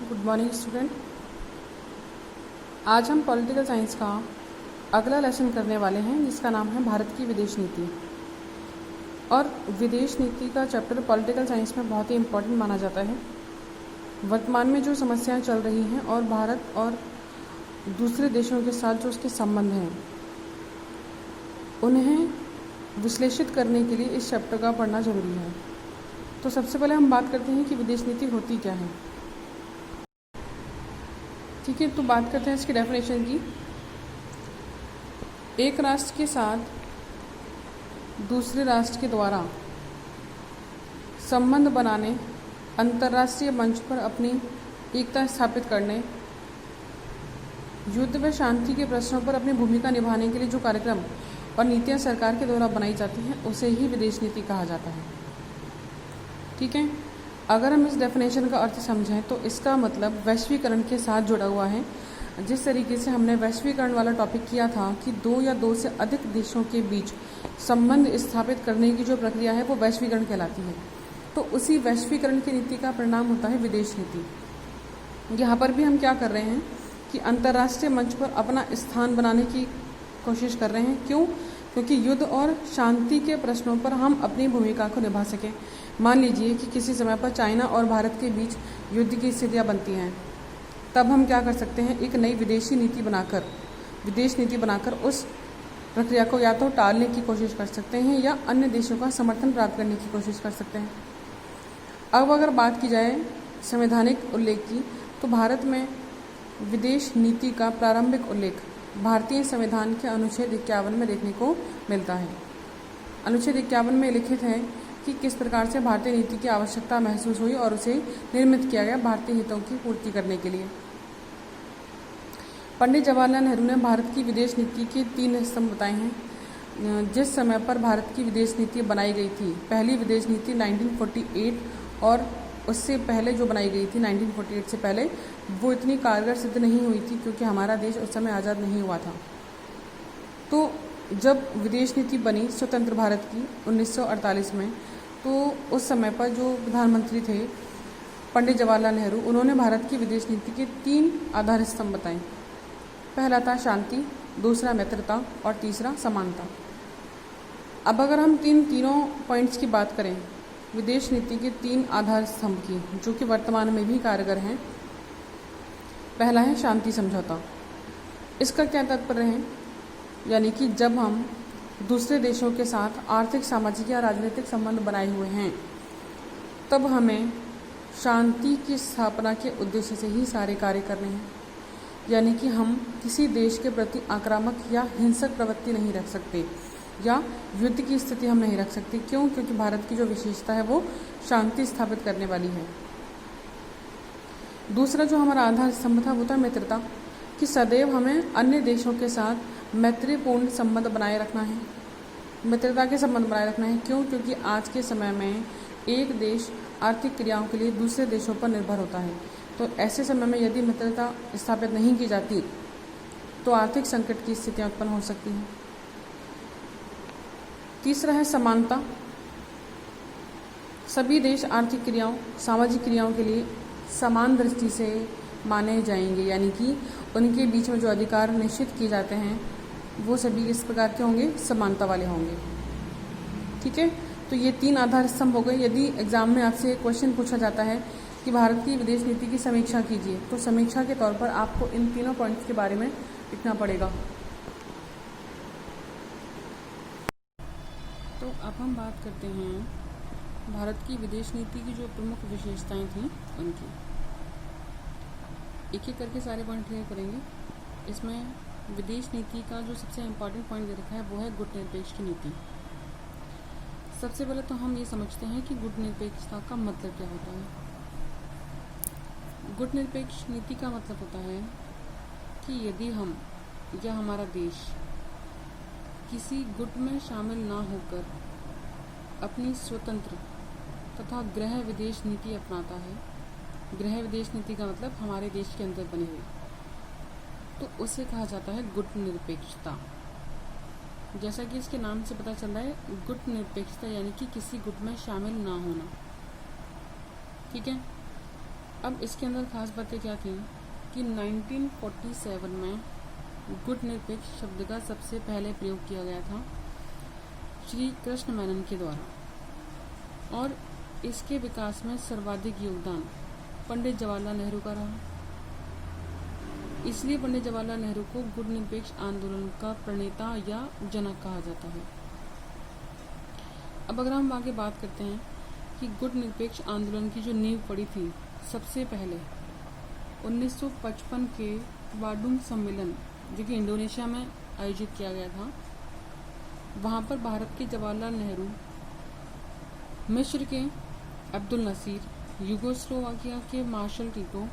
Good morning student. आज हम political science का अगला लेसन करने वाले हैं जिसका नाम है भारत की विदेश नीति। और विदेश नीति का चैप्टर पॉलिटिकल साइंस में बहुत ही इम्पोर्टेंट माना जाता है। वर्तमान में जो समस्याएं चल रही हैं और भारत और दूसरे देशों के साथ जो उसके संबंध हैं उन्हें विश्लेषित करने के लिए इस चैप्टर का पढ़ना जरूरी है। तो सबसे पहले हम बात करते हैं कि विदेश नीति होती क्या है। ठीक है, तो बात करते हैं इसकी डेफिनेशन की। एक राष्ट्र के साथ दूसरे राष्ट्र के द्वारा संबंध बनाने, अंतर्राष्ट्रीय मंच पर अपनी एकता स्थापित करने, युद्ध व शांति के प्रश्नों पर अपनी भूमिका निभाने के लिए जो कार्यक्रम और नीतियां सरकार के द्वारा बनाई जाती हैं उसे ही विदेश नीति कहा जाता है। ठीक है, अगर हम इस डेफिनेशन का अर्थ समझें तो इसका मतलब वैश्वीकरण के साथ जुड़ा हुआ है। जिस तरीके से हमने वैश्वीकरण वाला टॉपिक किया था कि दो या दो से अधिक देशों के बीच संबंध स्थापित करने की जो प्रक्रिया है वो वैश्वीकरण कहलाती है। तो उसी वैश्वीकरण की नीति का परिणाम होता है विदेश नीति। यहाँ पर भी हम क्या कर रहे हैं कि अंतर्राष्ट्रीय मंच पर अपना स्थान बनाने की कोशिश कर रहे हैं। क्यों? क्योंकि युद्ध और शांति के प्रश्नों पर हम अपनी भूमिका को निभा सकें। मान लीजिए कि किसी समय पर चाइना और भारत के बीच युद्ध की स्थितियां बनती हैं, तब हम क्या कर सकते हैं, एक नई विदेश नीति बनाकर उस प्रक्रिया को या तो टालने की कोशिश कर सकते हैं या अन्य देशों का समर्थन प्राप्त करने की कोशिश कर सकते हैं। अब अगर बात की जाए संवैधानिक उल्लेख की, तो भारत में विदेश नीति का प्रारंभिक उल्लेख भारतीय संविधान के अनुच्छेद 51 में देखने को मिलता है। अनुच्छेद 51 में लिखित है कि किस प्रकार से भारतीय नीति की आवश्यकता महसूस हुई और उसे निर्मित किया गया भारतीय हितों की पूर्ति करने के लिए। पंडित जवाहरलाल नेहरू ने भारत की विदेश नीति के 3 स्तंभ बताए हैं। जिस समय पर भारत की विदेश नीति बनाई गई थी, पहली विदेश नीति 1948 और उससे पहले जो बनाई गई थी 1948 से पहले, वो इतनी कारगर सिद्ध नहीं हुई थी क्योंकि हमारा देश उस समय आज़ाद नहीं हुआ था। तो जब विदेश नीति बनी स्वतंत्र भारत की 1948 में, तो उस समय पर जो प्रधानमंत्री थे पंडित जवाहरलाल नेहरू, उन्होंने भारत की विदेश नीति के 3 आधार स्तंभ बताए। पहला था शांति, दूसरा मित्रता और तीसरा समानता। अब अगर हम तीनों पॉइंट्स की बात करें विदेश नीति के 3 आधार स्तंभ की, जो कि वर्तमान में भी कारगर हैं। पहला है शांति समझौता। इसका क्या तात्पर्य है, यानी कि जब हम दूसरे देशों के साथ आर्थिक, सामाजिक या राजनीतिक संबंध बनाए हुए हैं, तब हमें शांति की स्थापना के उद्देश्य से ही सारे कार्य करने हैं। यानी कि हम किसी देश के प्रति आक्रामक या हिंसक प्रवृत्ति नहीं रख सकते या युद्ध की स्थिति हम नहीं रख सकते। क्यों? क्योंकि भारत की जो विशेषता है वो शांति स्थापित करने वाली है। दूसरा जो हमारा आधार स्तंभ था वो था मित्रता, कि सदैव हमें अन्य देशों के साथ मैत्रीपूर्ण संबंध बनाए रखना है, मित्रता के संबंध बनाए रखना है। क्यों? क्योंकि आज के समय में एक देश आर्थिक क्रियाओं के लिए दूसरे देशों पर निर्भर होता है। तो ऐसे समय में यदि मित्रता स्थापित नहीं की जाती तो आर्थिक संकट की स्थितियां उत्पन्न हो सकती हैं। तीसरा है समानता। सभी देश आर्थिक क्रियाओं, सामाजिक क्रियाओं के लिए समान दृष्टि से माने जाएंगे, यानी कि उनके बीच में जो अधिकार निश्चित किए जाते हैं वो सभी इस प्रकार के होंगे, समानता वाले होंगे। ठीक है, तो ये 3 आधार स्तंभ हो गए। यदि एग्जाम में आपसे क्वेश्चन पूछा जाता है कि भारत की विदेश नीति की समीक्षा कीजिए, तो समीक्षा के तौर पर आपको इन तीनों पॉइंट्स के बारे में लिखना पड़ेगा। तो अब हम बात करते हैं भारत की विदेश नीति की जो प्रमुख विशेषताएं थीं उनकी। एक एक करके सारे पॉइंट क्लियर करेंगे। इसमें विदेश नीति का जो सबसे इम्पॉर्टेंट पॉइंट दे रखा है वो है गुटनिरपेक्ष की नीति। सबसे पहले तो हम ये समझते हैं कि गुटनिरपेक्षता का मतलब क्या होता है। गुटनिरपेक्ष नीति का मतलब होता है कि यदि हम या हमारा देश किसी गुट में शामिल ना होकर अपनी स्वतंत्र तथा गृह विदेश नीति अपनाता है, गृह विदेश नीति का मतलब हमारे देश के अंदर बनी हुई, तो उसे कहा जाता है गुटनिरपेक्षता। जैसा कि इसके नाम से पता चल रहा है, गुटनिरपेक्षता यानी कि किसी गुट में शामिल ना होना। ठीक है, अब इसके अंदर खास बातें क्या थी कि 1947 में गुटनिरपेक्ष शब्द का सबसे पहले प्रयोग किया गया था श्री कृष्ण मेनन के द्वारा, और इसके विकास में सर्वाधिक योगदान पंडित जवाहरलाल नेहरू का रहा। इसलिए पंडित जवाहरलाल नेहरू को गुटनिरपेक्ष आंदोलन का प्रणेता या जनक कहा जाता है। अब अगर हम आगे बात करते हैं कि गुटनिरपेक्ष आंदोलन की जो नींव पड़ी थी, सबसे पहले 1955 के बाडुंग सम्मेलन जो कि इंडोनेशिया में आयोजित किया गया था, वहाँ पर भारत के जवाहरलाल नेहरू, मिस्र के अब्दुल नसीर, यूगोस्लोवाकिया के मार्शल टीटो,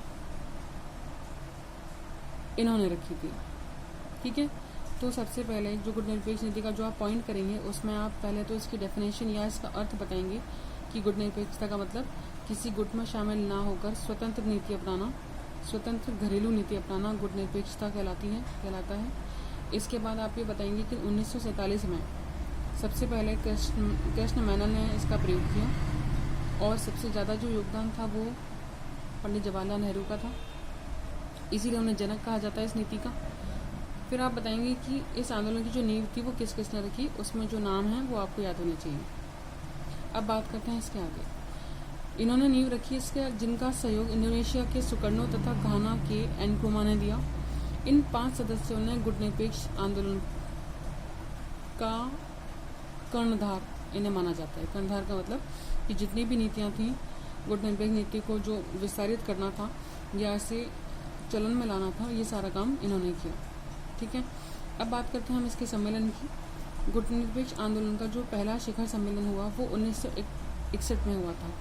इन्होंने रखी थी। ठीक है, तो सबसे पहले जो गुटनिरपेक्ष नीति का जो आप पॉइंट करेंगे उसमें आप पहले तो इसकी डेफिनेशन या इसका अर्थ बताएंगे कि गुटनिरपेक्षता का मतलब किसी गुट में शामिल ना होकर स्वतंत्र नीति अपनाना, स्वतंत्र घरेलू नीति अपनाना गुटनिरपेक्षता कहलाता है। इसके बाद आप ये बताएंगे कि 1947 में सबसे पहले कृष्ण मेनन ने इसका प्रयोग किया और सबसे ज़्यादा जो योगदान था वो पंडित जवाहरलाल नेहरू का था, इसीलिए उन्हें जनक कहा जाता है इस नीति का। फिर आप बताएंगे कि इस आंदोलन की जो नींव थी वो किस किस ने रखी, उसमें जो नाम है वो आपको याद होने चाहिए। अब बात करते हैं इसके आगे। इन्होंने नींव रखी इसके जिनका सहयोग इंडोनेशिया के सुकर्णो तथा घाना के एनक्रोमा ने दिया। इन 5 सदस्यों ने गुटनिरपेक्ष आंदोलन का कर्णधार इन्हें माना जाता है। कर्णधार का मतलब कि जितनी भी नीतियाँ थीं, गुटनिरपेक्ष नीति को जो विस्तारित करना था या इसे चलन में लाना था, ये सारा काम इन्होंने किया। ठीक है, अब बात करते हैं हम इसके सम्मेलन की। गुटनिरपेक्ष आंदोलन का जो पहला शिखर सम्मेलन हुआ वो 1961 में हुआ था।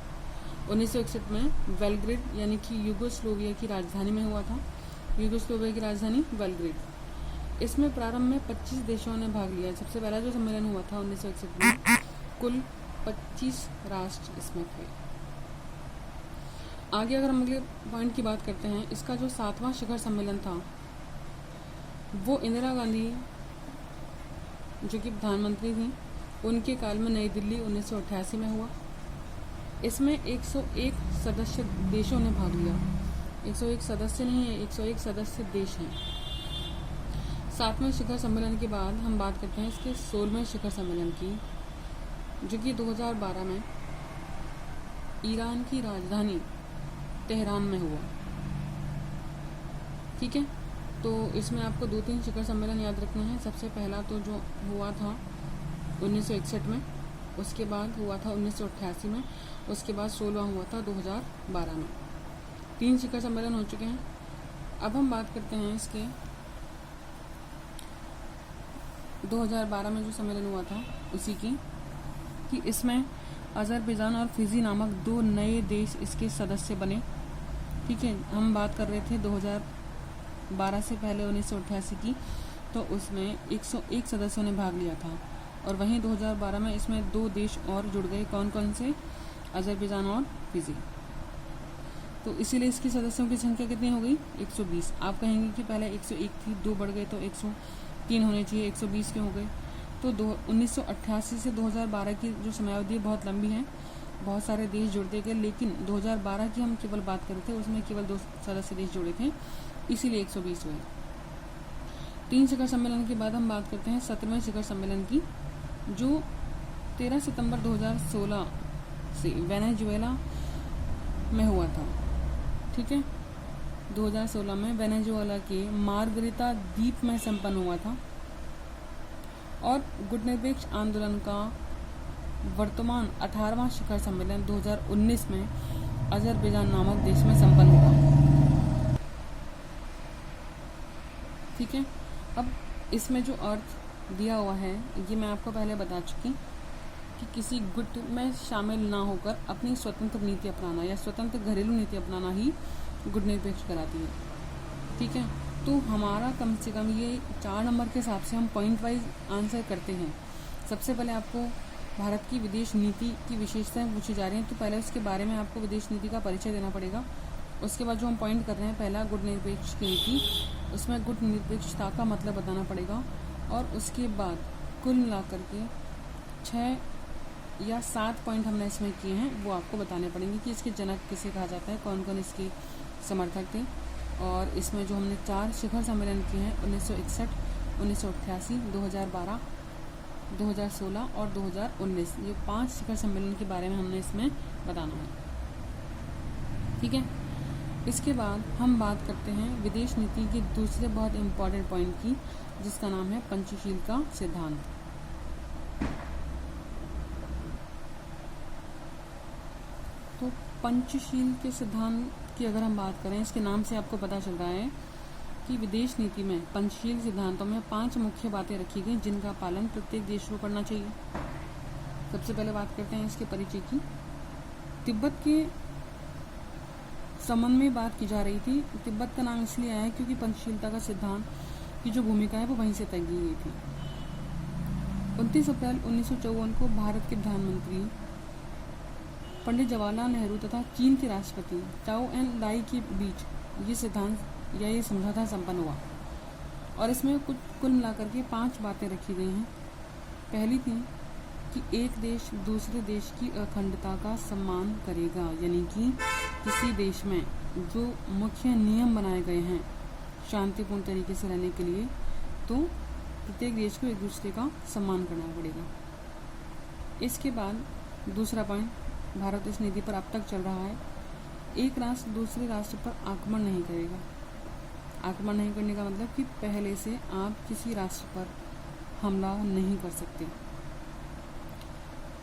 1961 में बेलग्रेड यानी कि यूगोस्लोविया की राजधानी में हुआ था। यूगोस्लोविया की राजधानी बेलग्रेड। इसमें प्रारंभ में 25 देशों ने भाग लिया। सबसे पहला जो सम्मेलन हुआ था 1961 में, कुल 25 राष्ट्र इसमें थे। आगे अगर हम अगले पॉइंट की बात करते हैं, इसका जो 7वां शिखर सम्मेलन था वो इंदिरा गांधी जो कि प्रधानमंत्री थी उनके काल में नई दिल्ली 1988 में हुआ। इसमें 101 सदस्य देशों ने भाग लिया। 101 सदस्य नहीं है, 101 सदस्य देश हैं। 7वें शिखर सम्मेलन के बाद हम बात करते हैं इसके 16वें शिखर सम्मेलन की, जो कि 2012 में ईरान की राजधानी तेहरान में हुआ। ठीक है, तो इसमें आपको 2-3 शिखर सम्मेलन याद रखने हैं। सबसे पहला तो जो हुआ था 1961 में, उसके बाद हुआ था 1988 में, उसके बाद 16वां हुआ था 2012 में। 3 शिखर सम्मेलन हो चुके हैं। अब हम बात करते हैं इसके 2012 में जो सम्मेलन हुआ था उसी की, कि इसमें अजरबैजान और फिजी नामक 2 नए देश इसके सदस्य बने। ठीक है, हम बात कर रहे थे 2012 से पहले 1988 की, तो उसमें 101 सदस्यों ने भाग लिया था। और वहीं 2012 में इसमें 2 देश और जुड़ गए। कौन कौन से? अजरबैजान और फिजी। तो इसीलिए इसकी सदस्यों की संख्या कितनी हो गई? 120। आप कहेंगे कि पहले 101 थी, 2 बढ़ गए तो 103 होने चाहिए, 120 क्यों हो गए? तो 1988 से 2012 की जो समयावधि बहुत लंबी है, बहुत सारे देश जुड़ते गए, लेकिन 2012 की हम केवल बात कर रहे थे, उसमें केवल 2 सदस्य देश जुड़े थे, इसीलिए 120 हुए। 3 शिखर सम्मेलन के बाद हम बात करते हैं 17वें शिखर सम्मेलन की, जो 13 सितंबर 2016 से वेनेजुएला में हुआ था। ठीक है, 2016 में वेनेजुएला के मार्गरिता द्वीप में संपन्न हुआ था। और गुटनिरपेक्ष आंदोलन का वर्तमान 18वां शिखर सम्मेलन 2019 में अजरबैजान नामक देश में संपन्न हुआ। ठीक है, अब इसमें जो अर्थ दिया हुआ है ये मैं आपको पहले बता चुकी कि किसी गुट में शामिल ना होकर अपनी स्वतंत्र नीति अपनाना या स्वतंत्र घरेलू नीति अपनाना ही गुटनिरपेक्ष कराती है। ठीक है, तो हमारा कम से कम ये 4 नंबर के हिसाब से हम पॉइंट वाइज आंसर करते हैं। सबसे पहले आपको भारत की विदेश नीति की विशेषताएं पूछी जा रही हैं, तो पहले उसके बारे में आपको विदेश नीति का परिचय देना पड़ेगा। उसके बाद जो हम पॉइंट कर रहे हैं, पहला गुटनिरपेक्ष की नीति, उसमें गुटनिरपेक्षता का मतलब बताना पड़ेगा। और उसके बाद कुल मिलाकर के 6 या 7 पॉइंट हमने इसमें किए हैं, वो आपको बताने पड़ेंगे कि इसके जनक किसे कहा जाता है, कौन कौन इसके समर्थक थे। और इसमें जो हमने 4 शिखर सम्मेलन किए हैं 1961, 1988, 2012, 2016 और 2019, ये 5 शिखर सम्मेलन के बारे में हमने इसमें बताना है। ठीक है, इसके बाद हम बात करते हैं विदेश नीति के दूसरे बहुत इम्पॉर्टेंट पॉइंट की, जिसका नाम है पंचशील का सिद्धांत। तो पंचशील के सिद्धांत की अगर हम बात करें, इसके नाम से आपको पता चल रहा है कि विदेश नीति में पंचशील सिद्धांतों में 5 मुख्य बातें रखी गई जिनका पालन प्रत्येक देश को करना चाहिए। सबसे पहले बात करते हैं इसके परिचय की। तिब्बत के संबंध में बात की जा रही थी। तिब्बत का नाम इसलिए आया है क्योंकि पंचशीलता का सिद्धांत की जो भूमिका है वो वहीं से तय की गई थी। 29 अप्रैल 1954 को भारत के प्रधानमंत्री पंडित जवाहरलाल नेहरू तथा चीन के राष्ट्रपति चाओ एन लाई के बीच ये सिद्धांत या ये समझौता संपन्न हुआ और इसमें कुल मिलाकर के 5 बातें रखी गई हैं। पहली थी कि एक देश दूसरे देश की अखंडता का सम्मान करेगा, यानी कि किसी देश में जो मुख्य नियम बनाए गए हैं शांतिपूर्ण तरीके से रहने के लिए, तो प्रत्येक देश को एक दूसरे का सम्मान करना पड़ेगा। इसके बाद दूसरा पॉइंट, भारत इस नीति पर अब तक चल रहा है, एक राष्ट्र दूसरे राष्ट्र पर आक्रमण नहीं करेगा। आक्रमण नहीं करने का मतलब कि पहले से आप किसी राष्ट्र पर हमला नहीं कर सकते।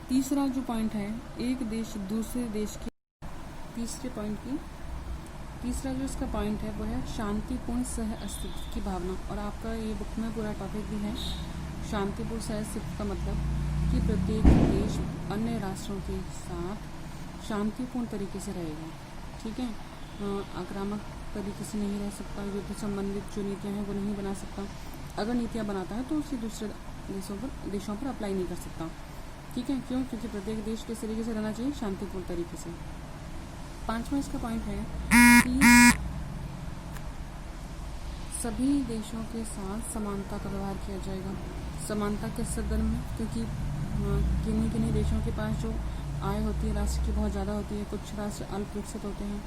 तीसरा जो पॉइंट है, एक देश दूसरे देश के, तीसरे पॉइंट की तीसरा जो इसका पॉइंट है वो है शांतिपूर्ण सह अस्तित्व की भावना। और आपका ये बुक में पूरा टॉपिक भी है। शांतिपूर्ण सह अस्तित्व का मतलब कि प्रत्येक देश अन्य राष्ट्रों के साथ शांतिपूर्ण तरीके से रहेगा। ठीक है, आक्रामक तरीके से नहीं रह सकता, युद्ध संबंधित जो नीतियाँ हैं वो नहीं बना सकता। अगर नीतियाँ बनाता है तो उसे दूसरे देशों पर अप्लाई नहीं कर सकता। ठीक है, क्यों? क्योंकि प्रत्येक देश किस तरीके से रहना चाहिए, शांतिपूर्ण तरीके से। 5वां इसका पॉइंट है कि सभी देशों के साथ समानता का व्यवहार किया जाएगा। समानता किस संदर्भ में? क्योंकि किन्हीं देशों के पास जो आय होती है राष्ट्र की बहुत ज़्यादा होती है, कुछ राष्ट्र अल्प विकसित होते हैं,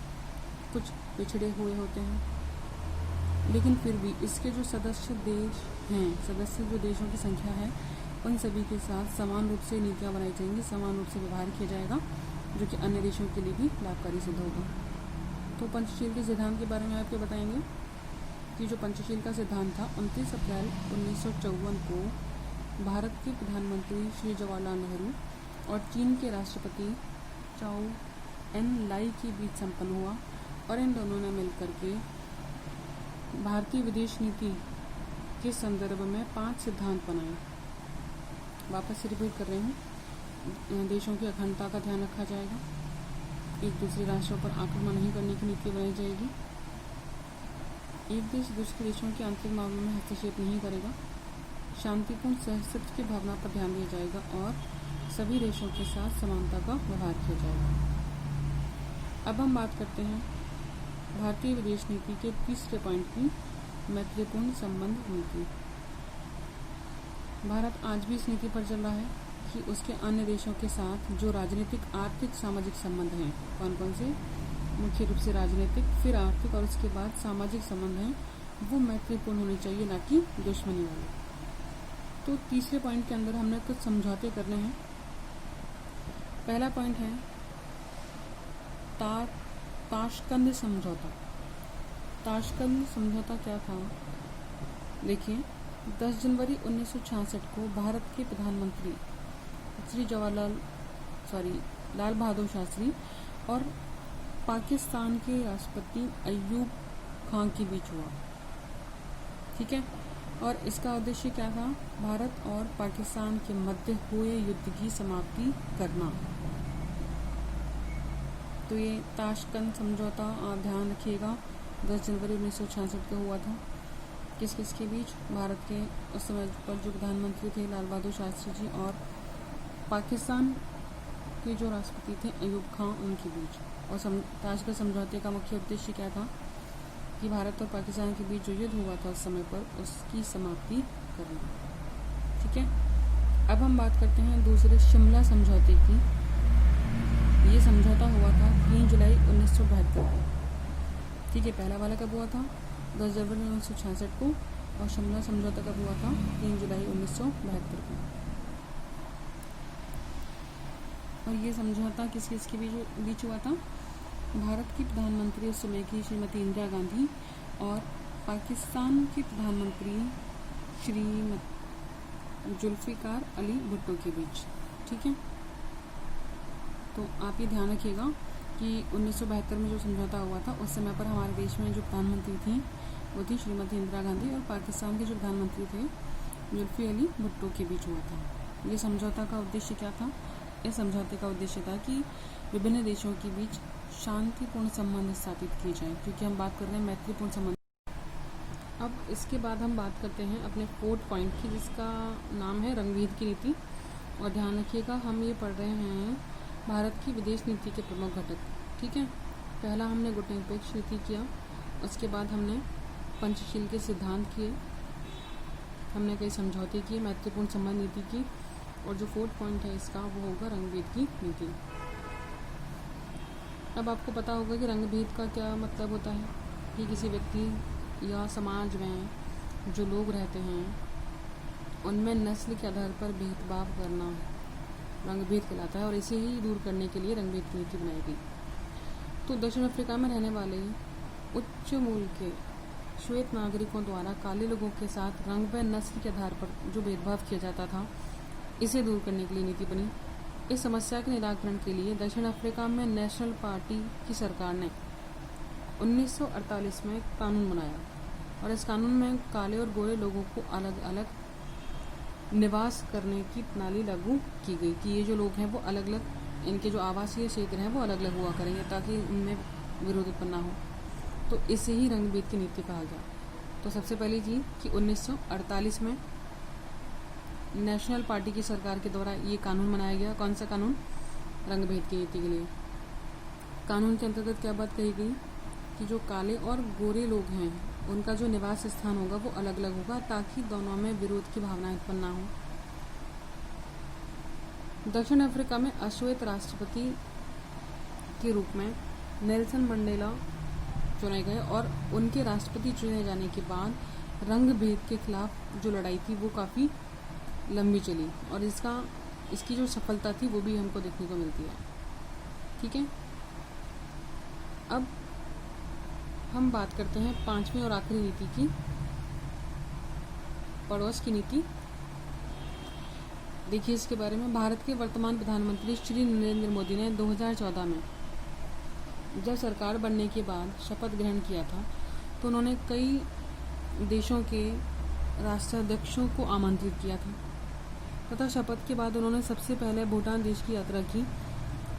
कुछ पिछड़े हुए होते हैं, लेकिन फिर भी इसके जो सदस्य देश हैं, सदस्य जो देशों की संख्या है, उन सभी के साथ समान रूप से नीतियाँ बनाई जाएंगी, समान रूप से व्यवहार किया जाएगा, जो कि अन्य देशों के लिए भी लाभकारी सिद्ध होगा। तो पंचशील के सिद्धांत के बारे में आपको बताएंगे कि जो पंचशील का सिद्धांत था 29 अप्रैल 1954 को भारत के प्रधानमंत्री श्री जवाहरलाल नेहरू और चीन के राष्ट्रपति चाओ एन लाई के बीच संपन्न हुआ और इन दोनों ने मिलकर के भारतीय विदेश नीति के संदर्भ में 5 सिद्धांत बनाए। वापस से रिपीट कर रहे हूँ। देशों की अखंडता का ध्यान रखा जाएगा, एक दूसरे राष्ट्रों पर आक्रमण नहीं करने की नीति बनाई जाएगी, एक देश दूसरे देशों के आंतरिक मामलों में हस्तक्षेप नहीं करेगा, शांतिपूर्ण सहस्तित्व की भावना पर ध्यान दिया जाएगा और सभी देशों के साथ समानता का व्यवहार किया जाएगा। अब हम बात करते हैं भारतीय विदेश नीति के तीसरे पॉइंट की, मैत्रीपूर्ण संबंध नीति। भारत आज भी इस नीति पर चल रहा है कि उसके अन्य देशों के साथ जो राजनीतिक, आर्थिक, सामाजिक संबंध हैं, कौन कौन से? मुख्य रूप से राजनीतिक, फिर आर्थिक और उसके बाद सामाजिक संबंध हैं, वो मैत्रीपूर्ण होने चाहिए, ना कि दुश्मनी वाले। तो तीसरे पॉइंट के अंदर हमने कुछ समझौते करने हैं। पहला पॉइंट है ताशकंद समझौता। ताशकंद समझौता क्या था? देखिए, 10 जनवरी 1966 को भारत के प्रधानमंत्री श्री लाल बहादुर शास्त्री और पाकिस्तान के राष्ट्रपति अयूब खान के बीच हुआ। ठीक है, और इसका उद्देश्य क्या था? भारत और पाकिस्तान के मध्य हुए युद्ध की समाप्ति करना। तो ये ताशकंद समझौता आप ध्यान रखिएगा, 10 जनवरी 1966 को हुआ था। किस किस के बीच? भारत के उस समय पर जो प्रधानमंत्री थे लाल बहादुर शास्त्री जी और पाकिस्तान के जो राष्ट्रपति थे अयूब खान, उनके बीच। और ताशकंद समझौते का मुख्य उद्देश्य क्या था कि भारत और पाकिस्तान के बीच जो युद्ध हुआ था उस समय पर, उसकी समाप्ति करना। ठीक है, अब हम बात करते हैं दूसरे शिमला समझौते की। ये समझौता हुआ था 3 जुलाई 1972 को। ठीक है, पहला वाला कब हुआ था? 10 जनवरी 1966 को। और शिमला समझौता कब हुआ था? 3 जुलाई 1972 को। और ये समझौता किस किस के बीच हुआ था? भारत की प्रधानमंत्री उस समय की श्रीमती इंदिरा गांधी और पाकिस्तान की प्रधानमंत्री श्रीमती जुल्फ़िकार अली भुट्टो के बीच। ठीक है, तो आप ये ध्यान रखिएगा कि 1972 में जो समझौता हुआ था उस समय पर हमारे देश में जो प्रधानमंत्री थी वो थी श्रीमती इंदिरा गांधी और पाकिस्तान के जो प्रधानमंत्री थे जुल्फ़ी अली भुट्टो के बीच हुआ था। ये समझौता का उद्देश्य क्या था? इस समझौते का उद्देश्य था कि विभिन्न देशों के बीच शांतिपूर्ण संबंध स्थापित किए जाएं, क्योंकि हम बात कर रहे हैं मैत्रीपूर्ण संबंध। अब इसके बाद हम बात करते हैं अपने 4th पॉइंट की, जिसका नाम है रंगभेद की नीति। और ध्यान रखिएगा, हम ये पढ़ रहे हैं भारत की विदेश नीति के प्रमुख घटक। ठीक है, पहला हमने गुटनिरपेक्ष नीति किया, उसके बाद हमने पंचशील के सिद्धांत किए, हमने कई समझौते किए, मैत्रीपूर्ण संबंध नीति की, और जो 4th पॉइंट है इसका वो होगा रंगभेद की नीति। अब आपको पता होगा कि रंगभेद का क्या मतलब होता है कि किसी व्यक्ति या समाज में जो लोग रहते हैं उनमें नस्ल के आधार पर भेदभाव करना रंगभेद कहलाता है, और इसे ही दूर करने के लिए रंगभेद की नीति बनाई गई। तो दक्षिण अफ्रीका में रहने वाले उच्च मूल के श्वेत नागरिकों द्वारा काले लोगों के साथ रंग व नस्ल के आधार पर जो भेदभाव किया जाता था, इसे दूर करने के लिए नीति बनी। इस समस्या के निराकरण के लिए दक्षिण अफ्रीका में नेशनल पार्टी की सरकार ने 1948 में एक कानून बनाया, और इस कानून में काले और गोरे लोगों को अलग अलग निवास करने की प्रणाली लागू की गई कि ये जो लोग हैं वो अलग अलग, इनके जो आवासीय क्षेत्र हैं वो अलग अलग हुआ करेंगे ताकि उनमें विरोध उत्पन्न ना हो। तो इसे ही रंगभेद की नीति कहा गया। तो सबसे पहली चीज़ कि 1948 में नेशनल पार्टी की सरकार के द्वारा ये कानून बनाया गया। कौन सा कानून? रंगभेद की नीति के लिए। कानून के अंतर्गत क्या बात कही गई कि जो काले और गोरे लोग हैं उनका जो निवास स्थान होगा वो अलग अलग होगा ताकि दोनों में विरोध की भावना उत्पन्न ना हो। दक्षिण अफ्रीका में अश्वेत राष्ट्रपति के रूप में नेल्सन मंडेला चुने गए, और उनके राष्ट्रपति चुने जाने के बाद रंगभेद के खिलाफ जो लड़ाई थी वो काफ़ी लंबी चली, और इसकी जो सफलता थी वो भी हमको देखने को मिलती है। ठीक है, अब हम बात करते हैं 5वीं और आखिरी नीति की, पड़ोस की नीति। देखिए इसके बारे में, भारत के वर्तमान प्रधानमंत्री श्री नरेंद्र मोदी ने 2014 में जब सरकार बनने के बाद शपथ ग्रहण किया था तो उन्होंने कई देशों के राष्ट्राध्यक्षों को आमंत्रित किया था तथा शपथ के बाद उन्होंने सबसे पहले भूटान देश की यात्रा की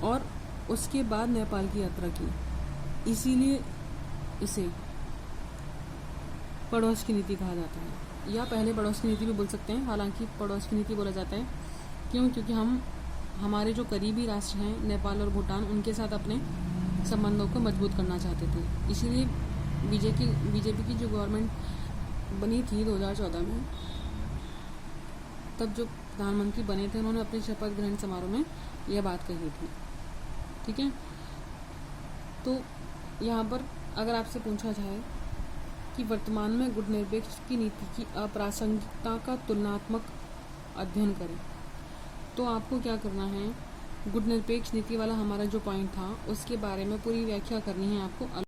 और उसके बाद नेपाल की यात्रा की। इसीलिए इसे पड़ोस की नीति कहा जाता है, या पहले पड़ोस की नीति भी बोल सकते हैं। हालांकि पड़ोस की नीति बोला जाता है क्योंकि हम हमारे जो करीबी राष्ट्र हैं नेपाल और भूटान, उनके साथ अपने संबंधों को मजबूत करना चाहते थे। इसीलिए बीजेपी की जो गवर्नमेंट बनी थी 2014 में, तब जो प्रधानमंत्री बने थे उन्होंने अपने शपथ ग्रहण समारोह में यह बात कही थी। ठीक है, तो यहाँ पर अगर आपसे पूछा जाए कि वर्तमान में गुटनिरपेक्ष की नीति की अप्रासंगिकता का तुलनात्मक अध्ययन करें, तो आपको क्या करना है, गुटनिरपेक्ष नीति वाला हमारा जो पॉइंट था उसके बारे में पूरी व्याख्या करनी है आपको।